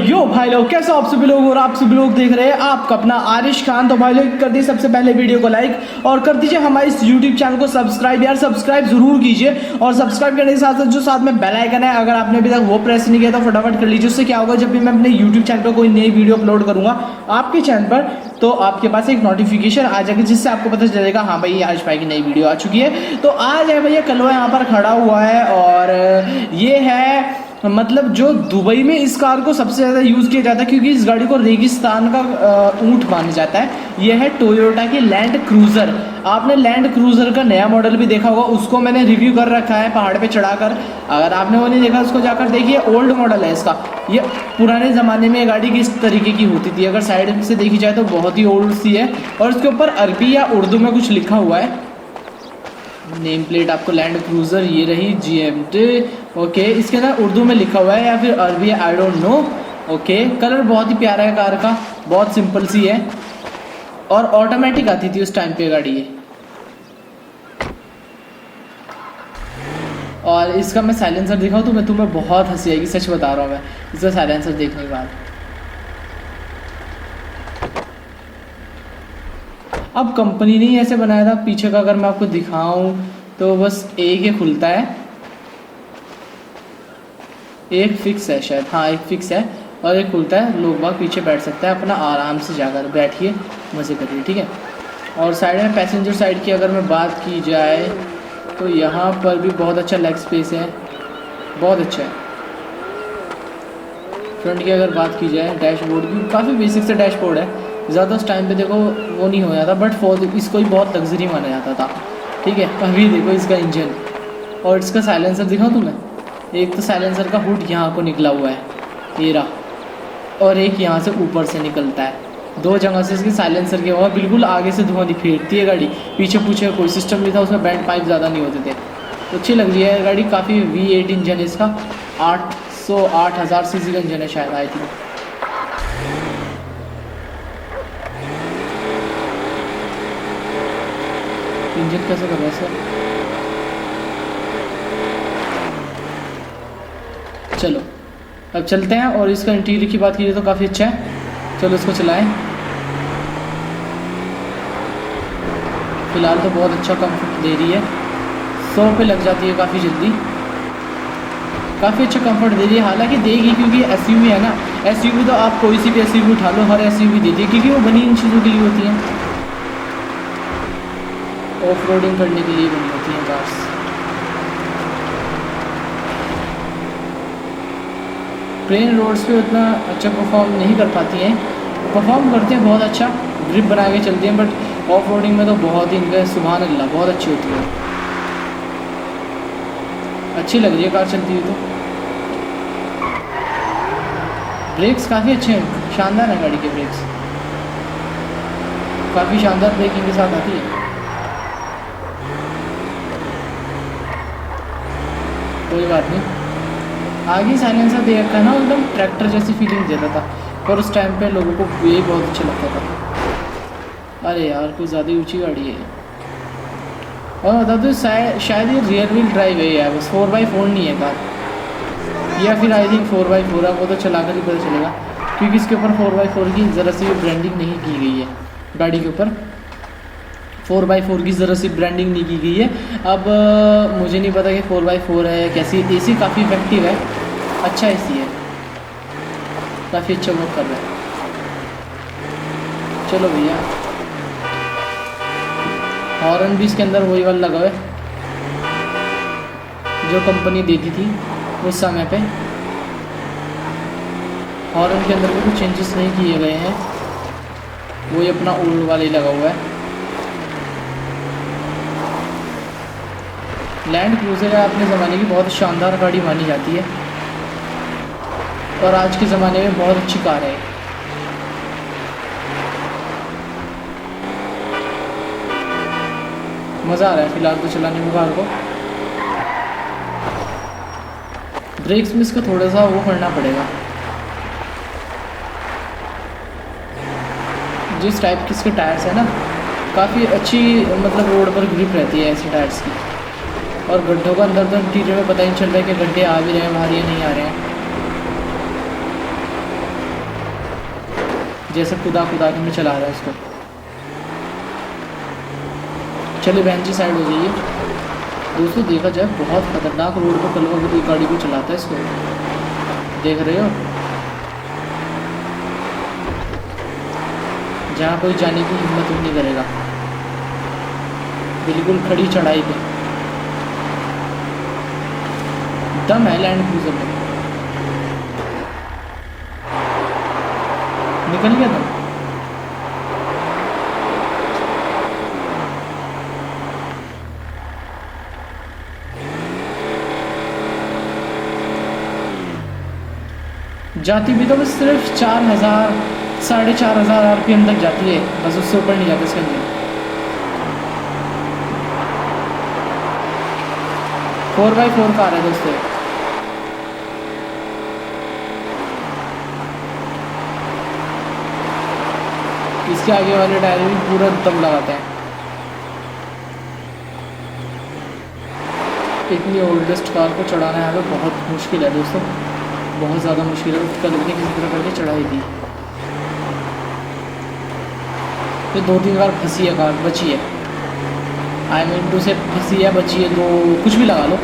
यो भाई लोग कैसे आप सभी लोग और आप सभी लोग देख रहे हैं आपका अपना आरिश खान। तो भाई लोग कर दीजिए सबसे पहले वीडियो को लाइक और कर दीजिए हमारे इस यूट्यूब चैनल को सब्सक्राइब। यार सब्सक्राइब जरूर कीजिए और सब्सक्राइब करने के साथ साथ जो साथ में बेल आइकन है अगर आपने अभी तक वो प्रेस नहीं किया तो फटाफट कर लीजिए। उससे क्या होगा जब भी मैं अपने यूट्यूब चैनल पर कोई नई वीडियो अपलोड करूँगा आपके चैनल पर तो आपके पास एक नोटिफिकेशन आ जाएगी जिससे आपको पता चलेगा हाँ भाई आरिश भाई की नई वीडियो आ चुकी है। तो आज है भैया कलवा यहाँ पर खड़ा हुआ है और ये है मतलब जो दुबई में इस कार को सबसे ज़्यादा यूज़ किया जाता है क्योंकि इस गाड़ी को रेगिस्तान का ऊंट माना जाता है। यह है टोयोटा की लैंड क्रूज़र। आपने लैंड क्रूज़र का नया मॉडल भी देखा होगा, उसको मैंने रिव्यू कर रखा है पहाड़ पे चढ़ाकर। अगर आपने वो नहीं देखा उसको जाकर देखिए। ओल्ड मॉडल है इसका। ये पुराने ज़माने में गाड़ी किस तरीके की होती थी अगर साइड से देखी जाए तो बहुत ही ओल्ड सी है और उसके ऊपर अरबी या उर्दू में कुछ लिखा हुआ है। नेम प्लेट आपको लैंड क्रूज़र ये रही GMT। ओके, इसके अंदर उर्दू में लिखा हुआ है या फिर अरबी है, I don't know. Okay, colour बहुत ही प्यारा है कार का, बहुत सिंपल सी है और ऑटोमेटिक आती थी उस टाइम पे गाड़ी ये। और इसका मैं साइलेंसर दिखाऊं तो मैं तुम्हें बहुत हंसी आएगी, सच बता रहा हूँ मैं इसका साइलेंसर देखने के बाद। अब कंपनी ने ऐसे बनाया था। पीछे का अगर मैं आपको दिखाऊं तो बस एक ही खुलता है, एक फिक्स है शायद, हाँ एक फिक्स है और एक खुलता है। लोग बाग पीछे बैठ सकता है अपना आराम से जाकर, बैठिए मज़े करिए, ठीक है। और साइड में पैसेंजर साइड की अगर मैं बात की जाए तो यहाँ पर भी बहुत अच्छा लेग स्पेस है, बहुत अच्छा है। फ्रंट की अगर बात की जाए डैशबोर्ड की काफ़ी बेसिक से डैशबोर्ड है, ज़्यादा उस टाइम पे देखो वो नहीं हो जाता, बट फॉर इसको ही बहुत लग्जरी माना जाता था, ठीक है। अभी देखो इसका इंजन और इसका साइलेंसर दिखाऊं तुम्हें। एक तो साइलेंसर का हुड यहाँ को निकला हुआ है ये रहा, और एक यहाँ से ऊपर से निकलता है। दो जगह से इसके साइलेंसर के और बिल्कुल आगे से धुआं फेंकती है गाड़ी। पीछे पूछे कोई सिस्टम नहीं था, उसमें बैंड पाइप ज़्यादा नहीं होते थे, तो अच्छी लग रही है गाड़ी। काफ़ी V8 इंजन है इसका, 8,000 सीसी का इंजन है शायद, आई थिंक। इंजन कैसे कर रहा है सर? चलो अब चलते हैं और इसका इंटीरियर की बात कीजिए तो काफ़ी अच्छा है। चलो इसको चलाएं। फिलहाल तो बहुत अच्छा कंफर्ट दे रही है, 100 पे लग जाती है काफ़ी जल्दी, काफ़ी अच्छा कंफर्ट दे रही है। हालांकि देगी क्योंकि SUV है ना, SUV तो आप कोई सी भी SUV उठा लो, हर SUV देती है क्योंकि वो बनी इन चीज़ों के लिए होती हैं, ऑफ रोडिंग करने के लिए बनी होती हैं कार्स। प्लेन रोड्स पे उतना अच्छा परफॉर्म नहीं कर पाती हैं, परफॉर्म करते हैं बहुत अच्छा, ग्रिप बना के चलती हैं, बट ऑफ रोडिंग में तो बहुत ही इनका सुभान अल्लाह बहुत अच्छी होती है। अच्छी लग रही है कार चलती हुई तो। ब्रेक्स काफ़ी अच्छे हैं, शानदार है गाड़ी के ब्रेक्स, काफ़ी शानदार ब्रेकिंग के साथ आती है। कोई बात नहीं, आगे साइलेंसर दे रखा है ना, एकदम ट्रैक्टर जैसी फीलिंग देता था, पर उस टाइम पे लोगों को यही बहुत अच्छा लगता था। अरे यार कुछ ज़्यादा ही ऊंची गाड़ी है। और बता दो शायद ये रियर व्हील ड्राइव है यार, बस 4x4 नहीं है कार, या फिर आई थिंक 4x4 है, वो तो चला कर ही पता चलेगा क्योंकि इसके ऊपर 4x4 की ज़रा सी ब्रांडिंग नहीं की गई है। गाड़ी के ऊपर 4x4 की ज़रा सी ब्रांडिंग नहीं की गई है। अब मुझे नहीं पता कि 4x4 है कैसी। AC काफ़ी इफेक्टिव है, अच्छा AC है, काफ़ी अच्छा वर्क कर रहा है। चलो भैया, हॉर्न भी इसके अंदर वही वाला लगा हुआ है जो कंपनी देती थी उस समय पे। हॉर्न के अंदर भी कुछ चेंजेस नहीं किए गए हैं, वही अपना ओल्ड वाला ही लगा हुआ है। लैंड क्रूज़र अपने ज़माने की बहुत शानदार गाड़ी मानी जाती है और आज के ज़माने में बहुत अच्छी कार है। मज़ा आ रहा है फिलहाल तो चलाने में कार को। ब्रेक्स में इसको थोड़ा सा वो करना पड़ेगा, जिस टाइप के इसके टायर्स है ना, काफ़ी अच्छी मतलब रोड पर ग्रिप रहती है ऐसे टायर्स की। और गड्ढों का अंदर तो इंटीरियर में पता ही नहीं चल रहा है कि गड्ढे आ भी रहे हैं बाहर या नहीं आ रहे हैं। जैसे खुदा खुदा के में चला रहा है इसको। चलिए बहन जी साइड हो जाइए। दोस्तों देखा जाए बहुत खतरनाक रोड पर कलवा भी गाड़ी को चलाता है इसको, देख रहे हो, जहाँ कोई जाने की हिम्मत ही नहीं करेगा, बिल्कुल खड़ी चढ़ाई पे दम है लैंड क्रूजर में। निकल गया दम। जाती भी तो बस सिर्फ 4000 4500 RPM तक जाती है, बस उससे ऊपर नहीं जाता इसका इंजन। 4x4 कार है दोस्तों। इसके आगे वाले टायर भी पूरा दम लगाते हैं। इतनी ओल्डेस्ट कार को चढ़ाना यहाँ पे बहुत मुश्किल है दोस्तों, बहुत ज़्यादा मुश्किल है। कल भी किसी तरह करके चढ़ाई थी, तो 2-3 बार फंसी है कार, बची है। आई मीन टू से फंसी है, बची है, तो कुछ भी लगा लो।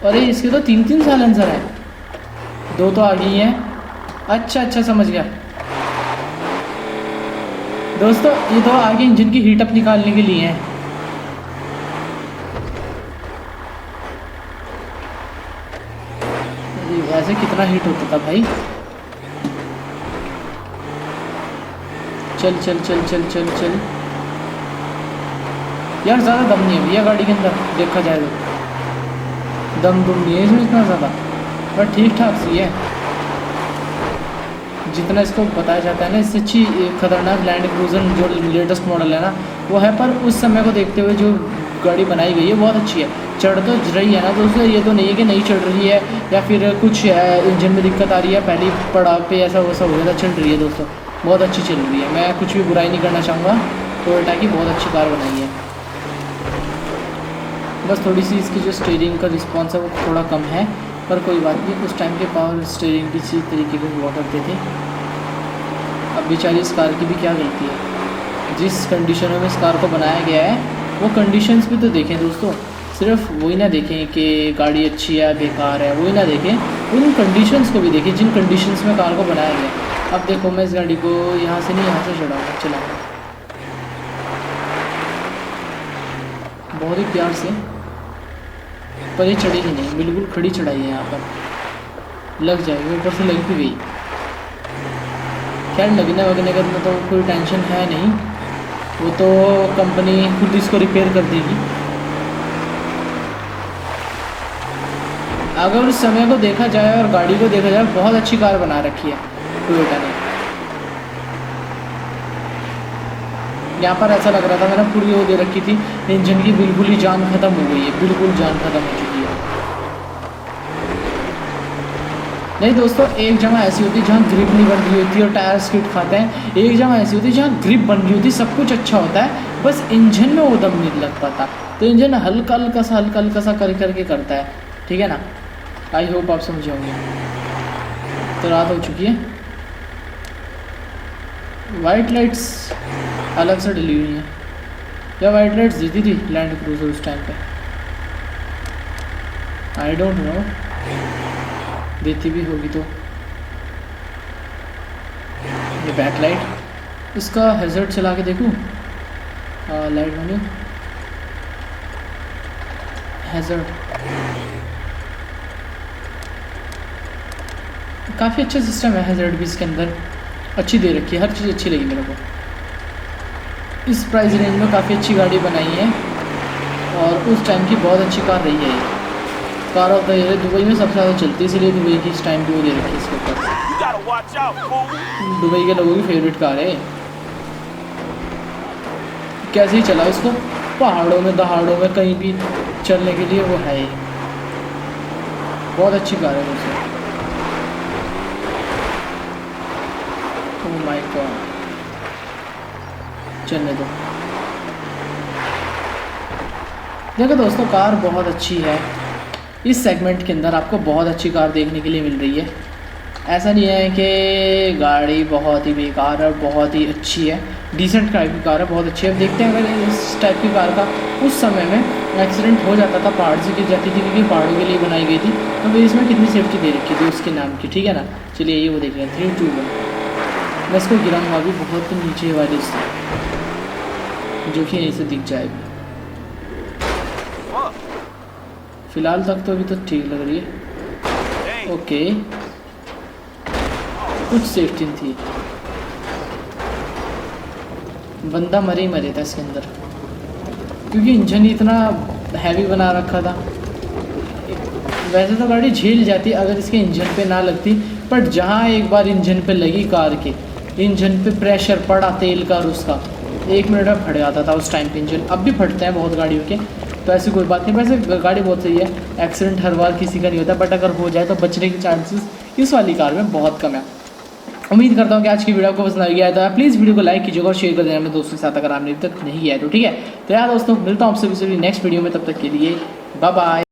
अरे इसके तो 3-3 साइलेंसर हैं, 2 तो आ गई हैं। अच्छा समझ गया दोस्तों, ये तो आगे इंजन की हीट अप निकालने के लिए हैं। ऐसे कितना हीट होता था भाई। चल चल चल चल चल चल यार, ज़्यादा दम नहीं है भैया गाड़ी के अंदर, देखा जाए तो दम नहीं है इसमें इतना ज़्यादा, पर ठीक ठाक सी है जितना इसको बताया जाता है ना। इससे अच्छी खतरनाक लैंड क्रूजर जो लेटेस्ट मॉडल है ना वो है, पर उस समय को देखते हुए जो गाड़ी बनाई गई है बहुत अच्छी है। चढ़ तो रही है ना दोस्तों, ये तो नहीं है कि नहीं चढ़ रही है या फिर कुछ है इंजन में दिक्कत आ रही है, पहली पड़ाव पे ऐसा वैसा हो गया था। चल रही है दोस्तों, बहुत अच्छी चल रही है। मैं कुछ भी बुराई नहीं करना चाहूँगा, टोयोटा की बहुत अच्छी कार बनाई है। बस थोड़ी सी इसकी जो स्टीयरिंग का रिस्पॉन्स है वो थोड़ा कम है, पर कोई बात नहीं, उस टाइम के पावर स्टीयरिंग भी इसी तरीके के हुआ करते थे। अब बेचारी इस कार की भी क्या गलती है, जिस कंडीशनों में इस कार को बनाया गया है वो कंडीशंस भी तो देखें दोस्तों। सिर्फ वही ना देखें कि गाड़ी अच्छी है बेकार है, वही ना देखें, उन कंडीशंस को भी देखें जिन कंडीशंस में कार को बनाया गया। अब देखो मैं इस गाड़ी को यहाँ से नहीं, यहाँ से चलाऊँगा बहुत ही प्यार से, पर ये चढ़ेगी नहीं, बिल्कुल खड़ी चढ़ाई है। यहाँ पर लग जाएगी, ऊपर से लग भी गई। खैर लगने वगने का तो कोई टेंशन है नहीं, वो तो कंपनी खुद इसको रिपेयर कर देगी। अगर उस समय को देखा जाए और गाड़ी को देखा जाए, बहुत अच्छी कार बना रखी है टोयोटा ने। यहाँ पर ऐसा लग रहा था मैंने पूरी वो दे रखी थी, इंजन की बिल्कुल ही जान खत्म हो गई है, बिल्कुल जान खत्म हो चुकी है। नहीं दोस्तों, एक जगह ऐसी होती है जहाँ ग्रिप नहीं बन रही होती और टायर स्किड खाते हैं, एक जगह ऐसी होती है जहाँ ग्रिप बन रही होती है, सब कुछ अच्छा होता है, बस इंजन में वो दम नहीं लग पाता। तो इंजन हल्का हल्का सा करके करता है, ठीक है ना। आई होप आप समझ जाओगे। तो रात हो चुकी है, वाइट लाइट्स अलग से डली हुई हैं, या वाइट लाइट्स देती थी लैंड क्रूजर उस टाइम पे, आई डोंट नो, देती भी होगी तो। ये बैक लाइट, इसका हैजर्ड चला के देखूँ, लाइट बनी हैजर्ड, काफ़ी अच्छा सिस्टम है हैजर्ड भी इसके अंदर, अच्छी दे रखी है, हर चीज़ अच्छी लगी मेरे को। इस प्राइस रेंज में काफ़ी अच्छी गाड़ी बनाई है और उस टाइम की बहुत अच्छी कार रही है ये। Car of the year Dubai में सबसे ज़्यादा चलती है, इसलिए दुबई की इस टाइम की वो दे रखी है इसके ऊपर। दुबई के लोगों की फेवरेट कार है। कैसे ही चला इसको, पहाड़ों में दहाड़ों में कहीं भी चलने के लिए वो है ही, बहुत अच्छी कार है दोस्तों। ओह माय गॉड, चलने दो। देखो दोस्तों, कार बहुत अच्छी है इस सेगमेंट के अंदर आपको बहुत अच्छी कार देखने के लिए मिल रही है। ऐसा नहीं है कि गाड़ी बहुत ही बेकार और बहुत ही अच्छी है, डिसेंट टाइप की कार है, बहुत अच्छी है। अब देखते हैं अगर इस टाइप की कार का उस समय में एक्सीडेंट हो जाता था, पहाड़ से गिर जाती थी क्योंकि पहाड़ों के लिए बनाई गई थी, तो फिर इसमें कितनी सेफ्टी दे रखी थी उसके नाम की, ठीक है ना। चलिए ये वो देख रहे हैं 3, 2, 1। मैं इसको गिराऊँगा अभी बहुत नीचे वाले से, जो कि यहीं से दिख जाएगी। फिलहाल तक तो अभी तो ठीक लग रही है। ओके, कुछ सेफ्टी थी, बंदा मरे ही मरे था इसके अंदर क्योंकि इंजन इतना हैवी बना रखा था। वैसे तो गाड़ी झेल जाती अगर इसके इंजन पे ना लगती, बट जहाँ एक बार इंजन पे लगी कार के, इंजन पे प्रेशर पड़ा तेल का और उसका 1 मिनट में फट जाता था उस टाइम पे इंजन। अब भी फटते हैं बहुत गाड़ियों के, तो ऐसी कोई बात नहीं। वैसे गाड़ी बहुत सही है, एक्सीडेंट हर बार किसी का नहीं होता, बट अगर हो जाए तो बचने के चांसेस इस वाली कार में बहुत कम है। उम्मीद करता हूँ कि आज की वीडियो आपको पसंद आई है, तो प्लीज़ वीडियो को लाइक कीजिएगा और शेयर कर देना अपने दोस्तों के साथ अगर आपने अभी तक नहीं किया है तो, ठीक है। तो यार दोस्तों, मिलता हूँ आपसे नेक्स्ट वीडियो में, तब तक के लिए बाय बाय।